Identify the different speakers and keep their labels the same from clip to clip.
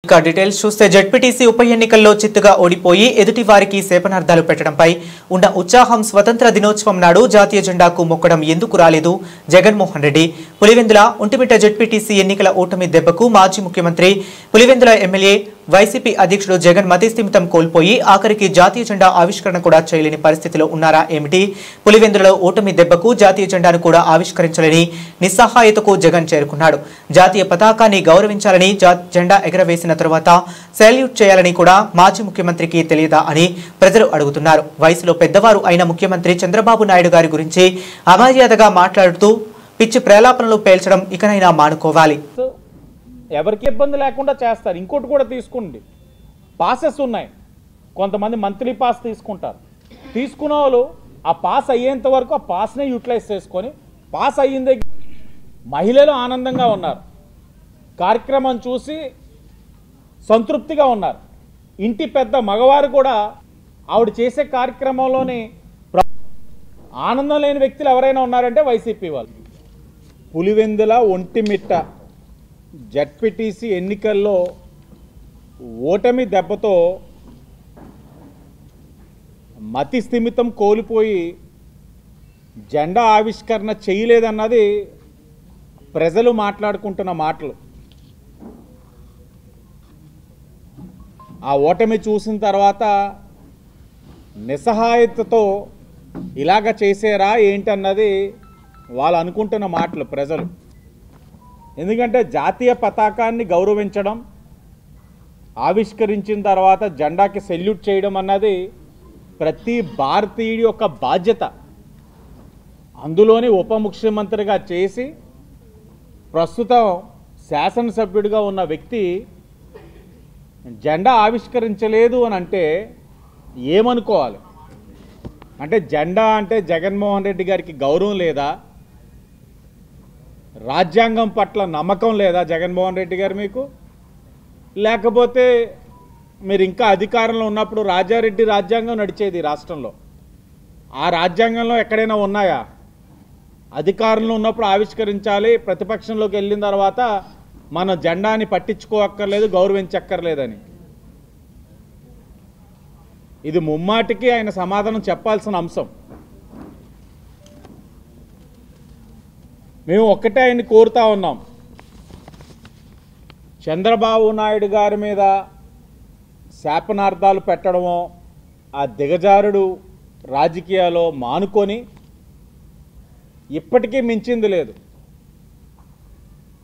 Speaker 1: ఇక డీటెయిల్స్ చూస్తే జెడ్పీటీసీ ఉప ఎన్నికల్లో చిత్తుగా ఓడిపోయి ఎదుటి వారికి శాపనార్థాలు పెట్టడంపై ఉన్న ఉత్సాహం స్వతంత్ర దినోత్సవం నాడు జాతీయ జెండాకు మొక్కడం ఎందుకు రాలేదు జగన్మోహన్ రెడ్డి పులివెందుల ఒంటిమిట్ట జెడ్పీటీసీ ఎన్నికల ఓటమి దెబ్బకు మాజీ ముఖ్యమంత్రి పులివెందుల ఎమ్మెల్యే వైసీపీ అధ్యక్షుడు జగన్ మతిస్థిమితం కోల్పోయి ఆఖరికి జాతీయ జెండా ఆవిష్కరణ కూడా చేయలేని పరిస్థితిలో ఉన్నారా ఏమిటి? పులివెందులలో ఓటమి దెబ్బకు జాతీయ జెండాను కూడా ఆవిష్కరించలేని నిస్సహాయతకు జగన్ చేరుకున్నాడు. జాతీయ పతాకాన్ని గౌరవించాలని జెండా ఎగరవేసిన తర్వాత సెల్యూట్ చేయాలని కూడా మాజీ ముఖ్యమంత్రికి తెలియదా అని ప్రజలు అడుగుతున్నారు. వయసులో పెద్దవారు అయిన ముఖ్యమంత్రి చంద్రబాబు నాయుడు గారి గురించి అమర్యాదగా మాట్లాడుతూ పిచ్చి ప్రేలాపనలు పేల్చడం ఇకనైనా మానుకోవాలి.
Speaker 2: ఎవరికి ఇబ్బంది లేకుండా చేస్తారు. ఇంకోటి కూడా తీసుకోండి, పాసెస్ ఉన్నాయి. కొంతమంది మంత్లీ పాస్ తీసుకుంటారు. తీసుకున్న వాళ్ళు ఆ పాస్ అయ్యేంత వరకు ఆ పాస్నే యూటిలైజ్ చేసుకొని పాస్ అయ్యిందే మహిళలు ఆనందంగా ఉన్నారు. కార్యక్రమం చూసి సంతృప్తిగా ఉన్నారు. ఇంటి పెద్ద మగవారు కూడా ఆవిడ చేసే కార్యక్రమంలోనే ఆనందం లేని వ్యక్తులు ఎవరైనా ఉన్నారంటే వైసీపీ వాళ్ళు. పులివెందుల ఒంటిమిట్ట జెడ్పీటీసీ ఎన్నికల్లో ఓటమి దెబ్బతో మతి స్థిమితం కోల్పోయి జెండా ఆవిష్కరణ చేయలేదన్నది ప్రజలు మాట్లాడుకుంటున్న మాటలు. ఆ ఓటమి చూసిన తర్వాత నిస్సహాయతతో ఇలాగ చేసారా ఏంటన్నది వాళ్ళు అనుకుంటున్న మాటలు ప్రజలు. ఎందుకంటే జాతీయ పతాకాన్ని గౌరవించడం, ఆవిష్కరించిన తర్వాత జెండాకి సెల్యూట్ చేయడం అన్నది ప్రతి భారతీయుడి యొక్క బాధ్యత. అందులోని ఉప ముఖ్యమంత్రిగా చేసి ప్రస్తుతం శాసనసభ్యుడిగా ఉన్న వ్యక్తి జెండా ఆవిష్కరించలేదు అని అంటే ఏమనుకోవాలి? అంటే జెండా అంటే జగన్మోహన్ రెడ్డి గారికి గౌరవం లేదా? రాజ్యాంగం పట్ల నమ్మకం లేదా జగన్మోహన్ రెడ్డి గారు మీకు? లేకపోతే మీరు ఇంకా అధికారంలో ఉన్నప్పుడు రాజారెడ్డి రాజ్యాంగం నడిచేది రాష్ట్రంలో. ఆ రాజ్యాంగంలో ఎక్కడైనా ఉన్నాయా అధికారంలో ఉన్నప్పుడు ఆవిష్కరించాలి, ప్రతిపక్షంలోకి వెళ్ళిన తర్వాత మన జెండాని పట్టించుకోక్కర్లేదు, గౌరవించక్కర్లేదని? ఇది ముమ్మాటికి ఆయన సమాధానం చెప్పాల్సిన అంశం. మేము ఒక్కటే ఆయన్ని కోరుతా ఉన్నాం, చంద్రబాబు నాయుడు గారి మీద శాపనార్థాలు పెట్టడమో ఆ దిగజారుడు రాజకీయాల్లో మానుకొని ఇప్పటికీ మించింది లేదు.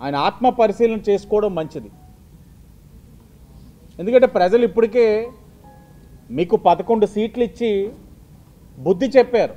Speaker 2: ఆయన ఆత్మ పరిశీలన చేసుకోవడం మంచిది. ఎందుకంటే ప్రజలు ఇప్పటికే మీకు 11 సీట్లు ఇచ్చి బుద్ధి చెప్పారు.